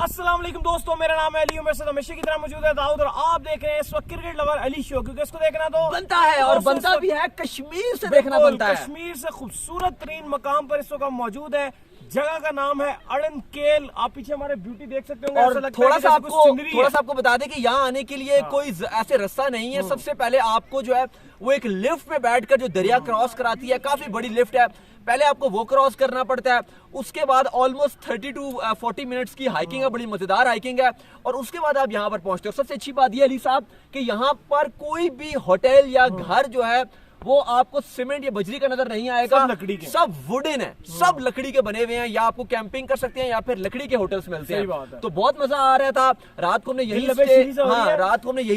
अस्सलाम वालेकुम दोस्तों, मेरा नाम है अली। मेरे साथ हमेशा की तरह मौजूद है दाऊद और आप देख रहे हैं इस वक्त क्रिकेट लवर अली शो, क्योंकि इसको देखना तो बनता है और बनता भी है, कश्मीर से देखना बनता है। कश्मीर से खूबसूरत तरीन मकाम पर इस वक्त हम मौजूद है। जगह का नाम है अड़नकेल। आप पीछे हमारे ब्यूटी देख सकते होंगे। और थोड़ा सा आपको बता दें कि यहाँ आने के लिए कोई ऐसे रास्ता नहीं है। सबसे पहले आपको जो है वो एक लिफ्ट में बैठकर जो दरिया क्रॉस कराती है, काफी बड़ी लिफ्ट है, पहले आपको वो क्रॉस करना पड़ता है। उसके बाद ऑलमोस्ट 30 to 40 मिनट्स की हाइकिंग है, बड़ी मजेदार हाइकिंग है। और उसके बाद आप यहाँ पर पहुंचते हो। सबसे अच्छी बात यह अली साहब कि यहाँ पर कोई भी होटल या घर जो है वो आपको सीमेंट या बजरी का नजर नहीं आएगा, सब लकड़ी के, सब वुडन है, सब लकड़ी के बने हुए हैं। या आपको कैंपिंग कर सकते हैं या फिर लकड़ी के होटल्स मिलते हैं। तो बहुत मजा आ रहा था। रात को हमने यही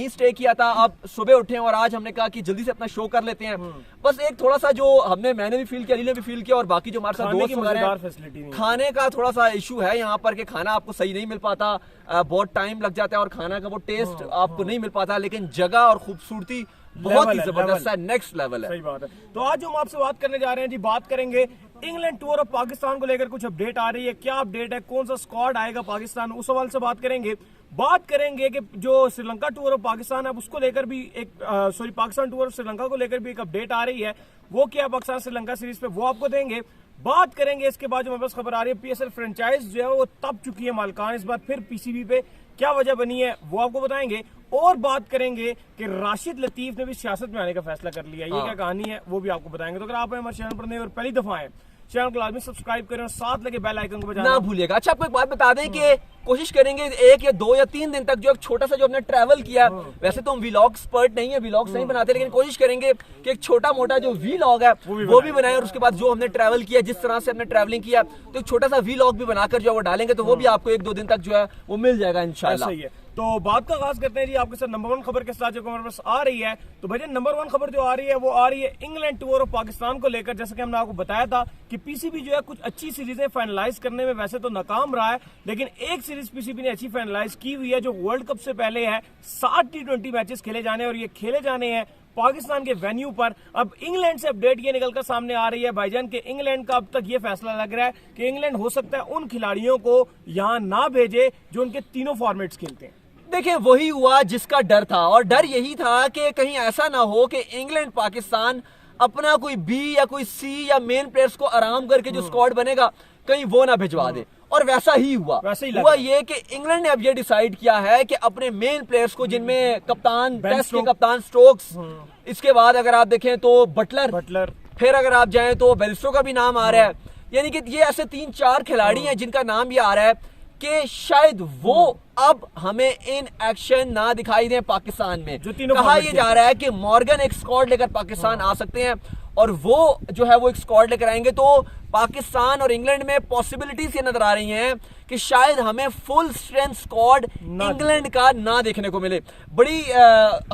स्टे किया था। अब सुबह उठे और आज हमने कहा कि जल्दी से अपना शो कर लेते हैं। बस एक थोड़ा सा जो मैंने भी फील किया, अली ने भी फील किया और बाकी जो हमारे साथ दोस्त वगैरह, खाने का थोड़ा सा इशू है यहाँ पर कि खाना आपको सही नहीं मिल पाता, बहुत टाइम लग जाता है और खाना का वो टेस्ट आपको नहीं मिल पाता। लेकिन जगह और खूबसूरती बहुत ही जबरदस्त है, नेक्स्ट लेवल है। सही बात है। तो आज हम आपसे बात करने जा रहे हैं जी, बात करेंगे इंग्लैंड टूर ऑफ पाकिस्तान को लेकर कुछ अपडेट आ रही है। क्या अपडेट है, कौन सा स्क्वाड आएगा पाकिस्तान, उस सवाल से बात करेंगे। बात करेंगे कि जो श्रीलंका टूर ऑफ पाकिस्तान है उसको लेकर भी एक पाकिस्तान टूर ऑफ श्रीलंका को लेकर भी एक अपडेट आ रही है। वो क्या पाकिस्तान श्रीलंका सीरीज पे, वो आपको देंगे। बात करेंगे इसके बाद जो मेरे पास खबर आ रही है, पीएसएल फ्रेंचाइज जो है वो तब चुकी है मालिकान, इस बार फिर पीसीबी पे क्या वजह बनी है वो आपको बताएंगे। और बात करेंगे कि राशिद लतीफ ने भी सियासत में आने का फैसला कर लिया, ये क्या कहानी है वो भी आपको बताएंगे। तो अगर आप हमारे चैनल पर नए और पहली दफा आए, चैनल को लाजमी सब्सक्राइब करें और साथ लगे बेल आइकन को बजाना ना भूलिएगा। अच्छा, आपको एक बात बता दें कि कोशिश करेंगे 1 या 2 या 3 दिन तक जो एक छोटा सा जो हमने ट्रैवल किया, वैसे तो हम व्लॉग एक्सपर्ट नहीं है, व्लॉग्स नहीं बनाते, लेकिन कोशिश करेंगे कि एक छोटा मोटा जो व्लॉग है वो भी बनाए। और उसके बाद जो हमने ट्रैवल किया, जिस तरह से हमने ट्रैवलिंग किया, तो एक छोटा सा व्लॉग भी बनाकर जो वो डालेंगे, तो वो भी आपको 1-2 दिन तक जो है वो मिल जाएगा इंशाल्लाह। तो बात का आगाज करते हैं जी आपके साथ नंबर 1 खबर के साथ जो हमारे पास आ रही है। तो भैया नंबर 1 खबर जो आ रही है वो आ रही है इंग्लैंड टूर ऑफ पाकिस्तान को लेकर। जैसे कि हमने आपको बताया था कि पीसीबी जो है कुछ अच्छी सीरीजें फाइनलाइज करने में वैसे तो नाकाम रहा है, लेकिन एक सीरीज पीसीबी ने अच्छी फाइनलाइज की हुई है जो वर्ल्ड कप से पहले है। 7 T20 मैचेस खेले जाने और ये खेले जाने हैं पाकिस्तान के वेन्यू पर। अब इंग्लैंड से अपडेट ये निकलकर सामने आ रही है भाईजान के इंग्लैंड का अब तक ये फैसला लग रहा है कि इंग्लैंड हो सकता है उन खिलाड़ियों को यहां ना भेजे जो उनके तीनों फॉर्मेट्स खेलते हैं। देखिए, वही हुआ जिसका डर था, और डर यही था कि कहीं ऐसा ना हो कि इंग्लैंड पाकिस्तान अपना कोई बी या कोई सी या मेन प्लेयर्स को आराम करके जो स्क्वाड बनेगा कहीं वो ना भिजवा दे। और वैसा ही हुआ। हुआ ये कि इंग्लैंड ने अब ये डिसाइड किया है कि अपने मेन प्लेयर्स को, जिनमें कप्तान, टेस्ट के कप्तान स्टोक्स, इसके बाद अगर आप देखें तो बटलर, फिर अगर आप जाएं तो बेलिस्टो का भी नाम आ रहा है। यानी कि ये ऐसे 3-4 खिलाड़ी हैं जिनका नाम ये आ रहा है कि शायद वो अब हमें इन एक्शन ना दिखाई दें पाकिस्तान में। कहा यह जा रहा है कि मॉर्गन एक स्क्वाड लेकर पाकिस्तान आ सकते हैं, और वो जो है वो एक स्क्वाड लेकर आएंगे। तो पाकिस्तान और इंग्लैंड में पॉसिबिलिटीज ये नजर आ रही हैं कि शायद हमें फुल स्ट्रेंथ स्क्वाड इंग्लैंड का ना देखने को मिले। बड़ी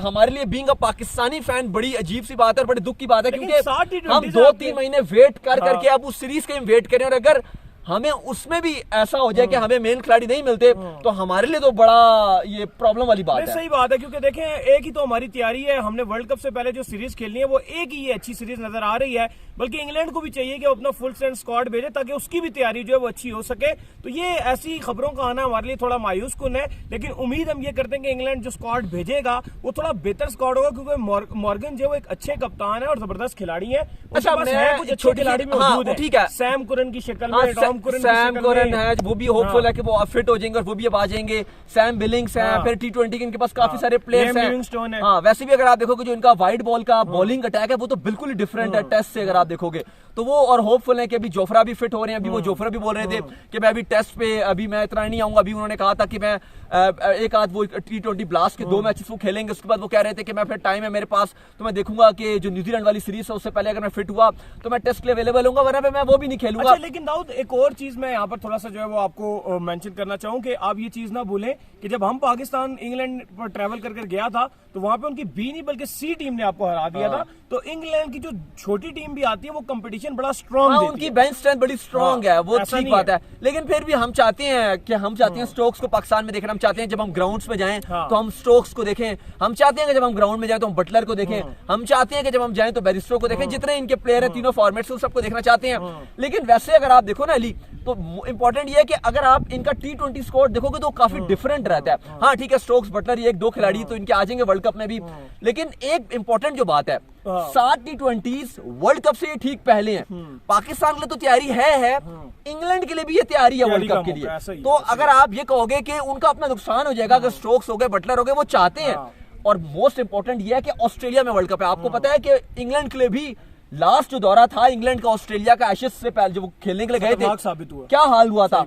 हमारे लिए बीइंग अ पाकिस्तानी फैन बड़ी अजीब सी बात है और बड़ी दुख की बात है, क्योंकि हम 2-3 महीने वेट कर करके अब उस सीरीज के वेट करें, और अगर हमें उसमें भी ऐसा हो जाए कि हमें मेन खिलाड़ी नहीं मिलते तो हमारे लिए तो बड़ा ये प्रॉब्लम वाली बात है। सही बात है, क्योंकि देखें एक ही तो हमारी तैयारी है। हमने वर्ल्ड कप से पहले जो सीरीज खेलनी है वो एक ही अच्छी सीरीज नजर आ रही है, बल्कि इंग्लैंड को भी चाहिए कि वो अपना फुल स्ट्रेंथ स्क्वाड भेजे ताकि उसकी भी तैयारी जो है वो अच्छी हो सके। तो ये ऐसी खबरों का आना हमारे लिए थोड़ा मायूस कुन है, लेकिन उम्मीद हम ये करते हैं कि इंग्लैंड जो स्क्वाड भेजेगा वो थोड़ा बेहतर स्क्वाड होगा, क्योंकि मॉर्गन जो एक अच्छे कप्तान है और जबरदस्त खिलाड़ी है। अच्छा, कुछ अच्छे खिलाड़ी मौजूद है, ठीक है, सैम कुरन की शक्ल में, टॉम कुरन है, वो भी होपफुल है कि वो फिट हो जाएंगे और वो भी अब आ जाएंगे। सैम बिलिंग्स है, फिर T20 के इनके पास काफी सारे प्लेयर्स हैं। हाँ, वैसे भी अगर आप देखोगे जो इनका वाइड बॉल का बॉलिंग अटैक है वो तो बिल्कुल ही डिफरेंट है टेस्ट से, अगर आप देखोगे तो वो। और होपफुल है कि अभी जोफ्रा भी फिट हो रहे हैं। अभी वो जोफ्रा भी बोल रहे थे कि मैं अभी टेस्ट पे अभी मैं इतना नहीं आऊंगा। अभी उन्होंने कहा था कि मैं एक आध वो T20 ब्लास्ट के 2 मैचेस वो खेलेंगे, उसके बाद वो कह रहे थे कि मैं फिर टाइम है मेरे पास तो मैं देखूंगा कि जो न्यूजीलैंड वाली सीरीज है उससे पहले अगर मैं फिट हुआ तो मैं टेस्ट के लिए अवेलेबल हूंगा, वरना मैं वो भी नहीं खेलूंगा। लेकिन दाऊद एक और चीज मैं यहाँ पर थोड़ा सा जो है वो आपको मेंशन करना चाहूँ कि आप ये चीज ना भूलें कि जब हम पाकिस्तान इंग्लैंड पर ट्रैवल कर गया था तो वहां पे उनकी बी नहीं बल्कि सी टीम ने आपको हरा दिया था। तो इंग्लैंड की जो छोटी टीम भी आती है वो कंपटीशन बड़ा स्ट्रॉन्ग देती उनकी है। बेंच स्ट्रेंथ बड़ी स्ट्रॉन्ग है, वो ऐसा ठीक नहीं बात है। लेकिन फिर भी हम चाहते हैं स्टोक्स को पाकिस्तान में देखना। हम चाहते हैं जब हम ग्राउंड्स में जाएं तो हम स्टोक्स को देखें। हम चाहते हैं कि जब हम ग्राउंड में जाएं तो हम बटलर को देखें। हम चाहते हैं कि जब हम जाएं तो बेरिस्टो को देखें। जितने इनके प्लेयर हैं तीनों फॉर्मेट्स, सबको देखना चाहते हैं। लेकिन वैसे अगर आप देखो ना अली, तो इंपॉर्टेंट ये है कि अगर आप इनका T20 स्कोर देखोगे तो काफी डिफरेंट रहता है। हाँ ठीक है, स्टोक्स बटलर ये 1-2 खिलाड़ी तो इनके आ जाएंगे वर्ल्ड कप में भी। लेकिन एक इंपॉर्टेंट जो बात है, 7 T20s वर्ल्ड कप से ये ठीक पहले हैं। पाकिस्तान के लिए तो तैयारी है, इंग्लैंड के लिए भी ये तैयारी है वर्ल्ड कप के लिए। तो अगर आप ये कहोगे कि उनका अपना नुकसान हो जाएगा अगर स्टोक्स हो गए, बटलर हो गए, वो चाहते हैं। और मोस्ट इंपॉर्टेंट ये है कि ऑस्ट्रेलिया में वर्ल्ड कप है। आपको पता है कि इंग्लैंड के लिए भी लास्ट जो दौरा था इंग्लैंड का ऑस्ट्रेलिया का, एशेज से पहले जो खेलने के लिए गए थे, साबित हुआ। क्या हाल हुआ था?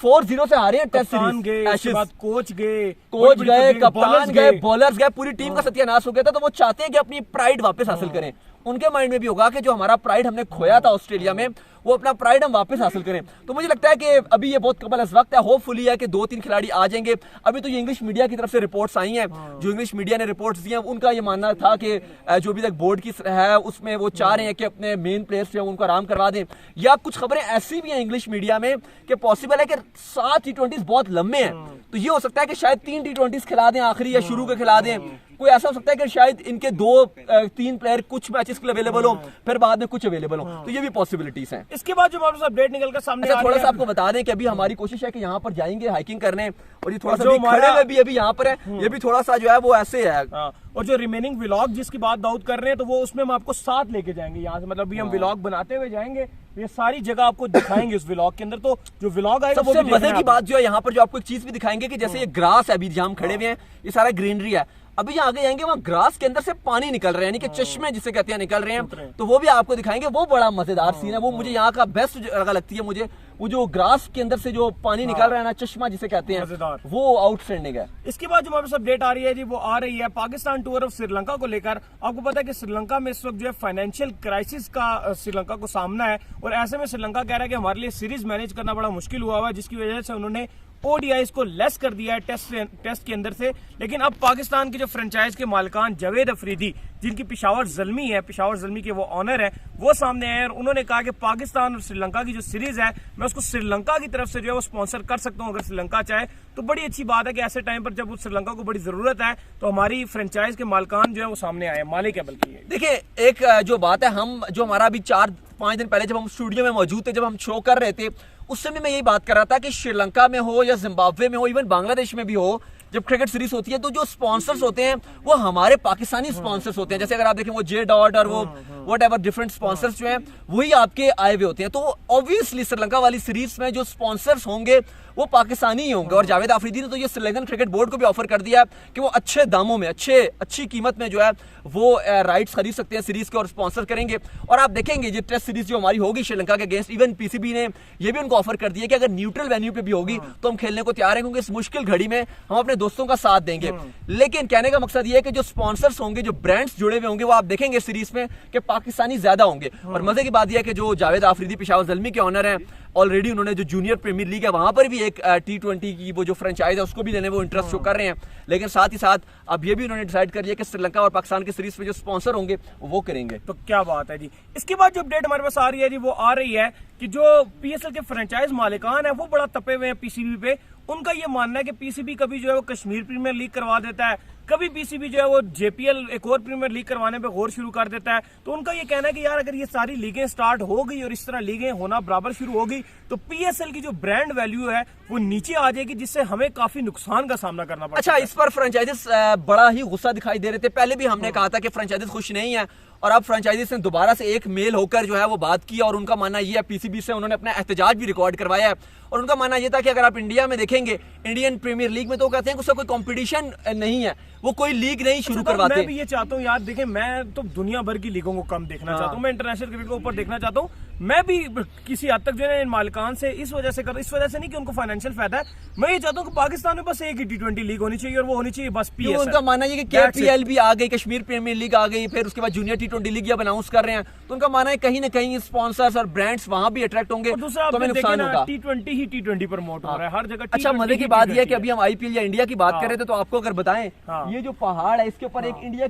4-0 से हारे हैं टेस्ट सीरीज। कोच गए, कप्तान गए, बॉलर्स गए, पूरी टीम का सत्यानाश हो गया था। तो वो चाहते हैं कि अपनी प्राइड वापस हासिल करें। उनके माइंड में भी होगा कि जो हमारा प्राइड हमने खोया था ऑस्ट्रेलिया में, वो अपना प्राइड हम वापस हासिल करें। तो मुझे लगता है कि अभी ये बहुत कबल वक्त है। होपफुली है कि 2-3 खिलाड़ी आ जाएंगे। अभी तो ये इंग्लिश मीडिया की तरफ से रिपोर्ट्स आई हैं, जो इंग्लिश मीडिया ने रिपोर्ट्स दी हैं, उनका ये मानना था कि जो अभी तक बोर्ड की है उसमें वो चाह रहे हैं कि अपने मेन प्लेयर्स जो उनको आराम करवा दें। या कुछ खबरें ऐसी भी हैं इंग्लिश मीडिया में कि पॉसिबल है कि 7 T20s बहुत लंबे हैं, तो ये हो सकता है कि शायद 3 T20s खिला दें आखिरी, या शुरू के खिला दें। कोई ऐसा हो सकता है कि शायद इनके 2-3 प्लेयर कुछ मैचेस के लिए अवेलेबल हो, फिर बाद में कुछ अवेलेबल हो। तो ये भी पॉसिबिलिटीज हैं। इसके बाद जो हमारे अपडेट निकल कर सामने थोड़ा सा आपको बता दें कि अभी हमारी कोशिश है कि यहाँ पर जाएंगे हाइकिंग करने, और ये थोड़ा सा खड़े हुए भी अभी यहाँ पर है, ये भी थोड़ा सा जो है वो ऐसे है। और जो रिमेनिंग व्लॉग जिसकी बात दाऊद कर रहे हैं, तो वो उसमें हम आपको साथ लेके जाएंगे यहाँ से। मतलब अभी हम व्लॉग बनाते हुए जाएंगे, ये सारी जगह आपको दिखाएंगे उस व्लॉग के अंदर। तो जो व्लॉग आएगा सबसे मजे की बात जो है यहाँ पर, जो आपको एक चीज भी दिखाएंगे कि जैसे ये ग्रास है अभी जहाँ हम खड़े हुए हैं, ये सारा ग्रीनरी है। अभी जहाँ आगे जाएंगे वहाँ ग्रास के अंदर से पानी निकल रहे हैं, यानी कि चश्मे जिसे कहते हैं निकल रहे हैं। तो वो भी आपको दिखाएंगे, वो बड़ा मजेदार सीन है। वो मुझे यहाँ का बेस्ट जगह लगती है मुझे, वो जो ग्रास के अंदर से जो पानी निकल रहा है ना, चश्मा जिसे कहते हैं, वो आउटस्टैंडिंग है। इसके बाद जो हमारे अपडेट आ रही है जी, वो आ रही है पाकिस्तान टूर ऑफ श्रीलंका को लेकर। आपको पता है कि श्रीलंका में इस वक्त जो है फाइनेंशियल क्राइसिस का श्रीलंका को सामना है, और ऐसे में श्रीलंका कह रहा है कि हमारे लिए सीरीज मैनेज करना बड़ा मुश्किल हुआ है, जिसकी वजह से उन्होंने ओडीआईस को लेस कर दिया है टेस्ट के अंदर से। लेकिन अब पाकिस्तान के जो फ्रेंचाइज के मालिकान जावेद अफरीदी, जिनकी पेशावर ज़ल्मी है, पेशावर ज़ल्मी के वो ऑनर है, वो सामने आए और उन्होंने कहा कि पाकिस्तान और श्रीलंका की जो सीरीज है, मैं उसको श्रीलंका की तरफ से जो है वो स्पॉन्सर कर सकता हूं अगर श्रीलंका चाहे। तो बड़ी अच्छी बात है कि ऐसे टाइम पर जब श्रीलंका को बड़ी जरूरत है तो हमारी फ्रेंचाइज के मालिकान जो है वो सामने आए, मालिक है बल्कि। देखिए एक जो बात है, हम जो हमारा अभी 4-5 दिन पहले जब हम स्टूडियो में मौजूद थे, जब हम शो कर रहे थे, उस समय मैं यही बात कर रहा था कि श्रीलंका में हो या जिम्बाब्वे में हो, इवन बांग्लादेश में भी हो, जब क्रिकेट सीरीज होती है तो जो स्पॉन्सर्स होते हैं वो हमारे पाकिस्तानी स्पॉन्सर्स होते हैं। जैसे अगर आप देखें वो जे डॉट और वो व्हाटएवर डिफरेंट स्पॉन्सर्स जो हैं वही आपके आए हुए होते हैं। तो ऑब्वियसली श्रीलंका वाली सीरीज में जो स्पॉन्सर्स होंगे वो पाकिस्तानी ही होंगे। और जावेद आफरीदी ने तो ये श्रीलंकन क्रिकेट बोर्ड को भी ऑफर कर दिया कि वो अच्छे दामों में, अच्छी कीमत में जो है वो राइट्स खरीद सकते हैं सीरीज के और स्पॉन्सर करेंगे। और आप देखेंगे ये टेस्ट सीरीज जो हमारी होगी श्रीलंका के अगेंस्ट, इवन पीसीबी ने ये भी उनको ऑफर कर दिया कि अगर न्यूट्रल वेन्यू पे भी होगी तो हम खेलने को तैयार हैं, क्योंकि इस मुश्किल घड़ी में हम अपने दोस्तों का साथ देंगे। लेकिन कहने का मकसद ये है कि जो स्पॉन्सर्स होंगे, जो ब्रांड्स जुड़े हुए होंगे, वो आप देखेंगे सीरीज में कि पाकिस्तानी ज्यादा होंगे। और मजे की बात यह है कि जो जावेद आफरीदी पेशावर ज़ल्मी के ऑनर हैं, ऑलरेडी उन्होंने जो जूनियर प्रीमियर लीग है वहां पर भी एक T20 की वो जो फ्रेंचाइज है उसको भी लेने वो इंटरेस्ट शो कर रहे हैं। लेकिन साथ ही साथ अब ये भी उन्होंने डिसाइड कर लिया कि श्रीलंका और पाकिस्तान की सीरीज में जो स्पॉन्सर होंगे वो करेंगे। तो क्या बात है जी। इसके बाद जो अपडेट हमारे पास आ रही है जी, वो आ रही है कि जो पीएसएल के फ्रेंचाइज मालिकान है वो बड़ा तपे हुए हैं पीसीबी पे। उनका ये मानना है कि पीसीबी कभी जो है वो कश्मीर प्रीमियर लीग करवा देता है, कभी पीसीबी जो है वो जेपीएल एक और प्रीमियर लीग करवाने पे गौर शुरू कर देता है। तो उनका ये कहना है कि यार अगर ये सारी लीगें स्टार्ट हो गई और इस तरह लीगें होना बराबर शुरू हो गई तो पीएसएल की जो ब्रांड वैल्यू है वो नीचे आ जाएगी, जिससे हमें काफी नुकसान का सामना करना पड़ेगा। अच्छा, इस पर फ्रेंचाइजेस बड़ा ही गुस्सा दिखाई दे रहे थे। पहले भी हमने कहा था कि फ्रेंचाइजेस खुश नहीं है, और अब फ्रेंचाइजीज ने दोबारा से एक मेल होकर जो है वो बात की, और उनका मानना ये है, पीसीबी से उन्होंने अपना एहतजाज भी रिकॉर्ड करवाया है। और उनका मानना ये था कि अगर आप इंडिया में देखेंगे, इंडियन प्रीमियर लीग में तो कहते हैं कि उसका कोई कंपटीशन नहीं है, वो कोई लीग नहीं शुरू करवाते। मैं भी ये चाहता हूँ यार, देखें मैं तो दुनिया भर की लीगों को कम देखना चाहता हूँ, मैं इंटरनेशनल क्रिकेट को ऊपर देखना चाहता हूँ। मैं भी किसी हद तक जो है इन मालिकान से इस वजह से इस वजह से नहीं कि उनको फाइनेंशियल फायदा है, मैं ये चाहता हूँ कि पाकिस्तान में बस एक ही T20 लीग होनी चाहिए और वो होनी चाहिए बस क्यों PSL। उनका मानना है कि KPL भी आ गई, कश्मीर प्रीमियर लीग आ गई, फिर उसके बाद जूनियर T20 लीग अब अनाउंस कर रहे हैं, तो उनका मानना है कहीं ना कहीं स्पॉन्सर्स और ब्रांड्स वहां भी अट्रैक्ट होंगे, दूसरा तो हमें नुकसान होगा। T20 ही T20 प्रमोट हो रहा है हर जगह। अच्छा, मजे की बात यह है कि अभी हम IPL या इंडिया की बात कर रहे थे, तो आपको अगर बताएं, ये जो पहाड़ है इसके ऊपर एक इंडिया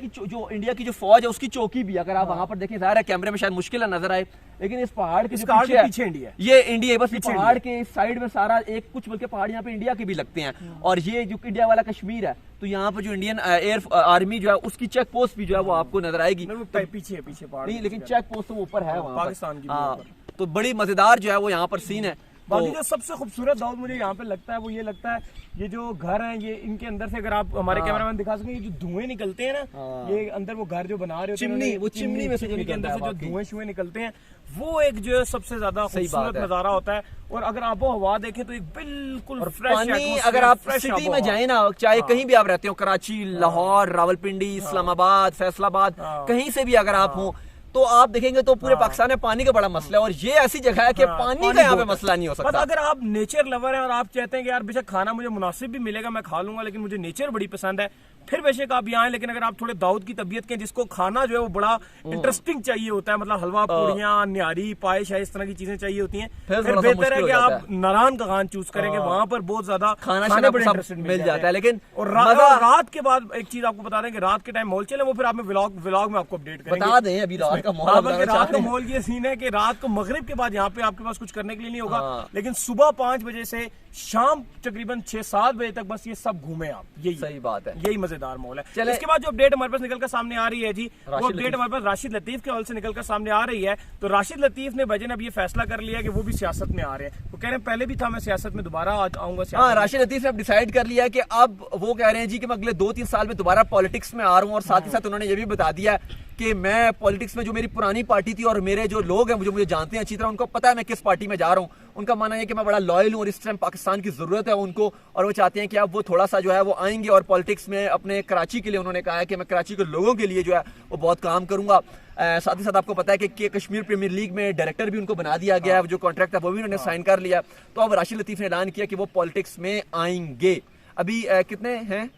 की जो फौज है उसकी चौकी भी, अगर आप वहां पर देखें, ज़ाहिर है कैमरे में शायद मुश्किल नजर आए, लेकिन इस पहाड़ के पीछे इंडिया, ये इंडिया है, बस पहाड़ के साइड में सारा एक कुछ बल्कि पहाड़ यहाँ पे इंडिया के भी लगते हैं, और ये जो इंडिया वाला कश्मीर है, तो यहाँ पर जो इंडियन एयर आर्मी जो है उसकी चेक पोस्ट भी जो है वो आपको नजर आएगी। पीछे पहाड़ नहीं, लेकिन चेक पोस्ट तो ऊपर है वहाँ पाकिस्तान की। हाँ, तो बड़ी मजेदार जो है वो यहाँ पर सीन है। बाकी जो सबसे खूबसूरत दाऊद मुझे यहाँ पे लगता है वो ये लगता है, ये जो घर हैं ये इनके अंदर से अगर आप हमारे कैमरामैन दिखा सकें, ये जो धुएं निकलते हैं ना, ये अंदर वो घर जो बना रहे होते हैं, वो चिमनी में से इनके अंदर से जो धुएं शुएं निकलते हैं, वो एक जो है सबसे ज्यादा खूबसूरत नजारा होता है। और अगर आबो हवा देखें तो एक बिल्कुल फ्रेश, अगर आप सिटी में जाए ना, चाहे कहीं भी आप रहते हो, कराची, लाहौर, रावलपिंडी, इस्लामाबाद, फैसलाबाद, कहीं से भी अगर आप हो, तो आप देखेंगे तो पूरे पाकिस्तान में पानी का बड़ा मसला है, और ये ऐसी जगह है कि पानी का यहाँ पे मसला नहीं हो सकता। अगर आप नेचर लवर हैं और आप चाहते हैं कि यार बेशक खाना मुझे मुनासिब भी मिलेगा, मैं खा लूंगा, लेकिन मुझे नेचर बड़ी पसंद है, फिर बेशक आप यहाँ आए। लेकिन अगर आप थोड़े दाऊद की तबीयत के जिसको खाना जो है वो बड़ा इंटरेस्टिंग चाहिए होता है, मतलब हलवा पूड़ियाँ, न्यारी, पायश है, इस तरह की चीजें चाहिए होती हैं, फिर बेहतर है कि आप नारायण का खान चूज करेंगे, वहां पर बहुत ज्यादा खाना बड़े इंटरेस्टेड मिल जाता है। लेकिन और रात के बाद एक चीज आपको बता दें कि रात के टाइम माहौल चले, वो फिर आप व्लॉग में आपको अपडेट करेंगे, बता दें अभी रात का माहौल। रात का माहौल ये सीन है कि रात को मगरिब के बाद यहाँ पे आपके पास कुछ करने के लिए नहीं होगा, लेकिन सुबह 5 बजे से शाम तकरीबन 6-7 बजे तक बस ये सब घूमे आप, यही सही बात है, यही मजेदार माहौल है। इसके बाद जो अपडेट हमारे पास निकलकर सामने आ रही है जी, वो अपडेट हमारे पास राशिद लतीफ के हॉल से निकलकर सामने आ रही है। तो राशिद लतीफ ने भजन अब ये फैसला कर लिया कि वो भी सियासत में आ रहे हैं। वो कह रहे हैं पहले भी था, मैं सियासत में दोबारा आऊंगा। हाँ, राशिद लतीफ ने अब डिसाइड कर लिया है कि अब वो कह रहे हैं जी कि मैं अगले 2-3 साल में दोबारा पॉलिटिक्स में आ रहा हूँ, और साथ ही साथ उन्होंने ये भी बता दिया है कि मैं पॉलिटिक्स में, जो मेरी पुरानी पार्टी थी और मेरे जो लोग हैं मुझे जानते हैं अच्छी तरह, उनको पता है मैं किस पार्टी में जा रहा हूँ। उनका मानना है कि मैं बड़ा लॉयल हूँ और इस टाइम पाकिस्तान की जरूरत है उनको, और वो चाहते हैं कि अब वो थोड़ा सा जो है वो आएंगे और पॉलिटिक्स में अपने कराची के लिए, उन्होंने कहा है कि मैं कराची के लोगों के लिए जो है वो बहुत काम करूंगा। साथ ही साथ आपको पता है कि कश्मीर प्रीमियर लीग में डायरेक्टर भी उनको बना दिया गया है, जो कॉन्ट्रैक्ट है वो भी उन्होंने साइन कर लिया। तो अब राशिद लतीफ ने ऐलान किया कि वो पॉलिटिक्स में आएंगे। अभी कितने हैं?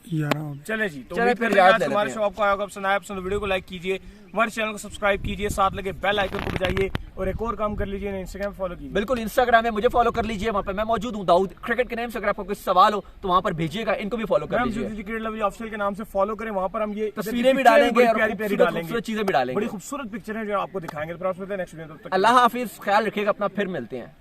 चले जी, तो फिर हमारे शो आपको आया, पसंद आया, पसंद वीडियो को लाइक कीजिए, हमारे चैनल को सब्सक्राइब कीजिए, साथ लगे बेल आइकन को बजाइए, और एक और काम कर लीजिए, इंस्टाग्राम फॉलो कीजिए। बिल्कुल, इंस्टाग्राम में मुझे फॉलो कर लीजिए, वहाँ पे मैं मौजूद हूँ दाऊद क्रिकेट के नाम से। अगर आपको कोई सवाल हो तो वहाँ पर भेजिएगा, इनको भी फॉलो कर लीजिए, क्रिकेट लव ऑफिशियल के नाम से फॉलो करें। वहाँ पर हम ये तस्वीरें भी डालेंगे और प्यारी डालेंगे, खूबसूरत चीजें भी डालेंगे, बड़ी खूबसूरत पिक्चर है जो आपको दिखाएंगे। अल्लाह हाफिज, ख्याल रखिएगा अपना, फिर मिलते हैं।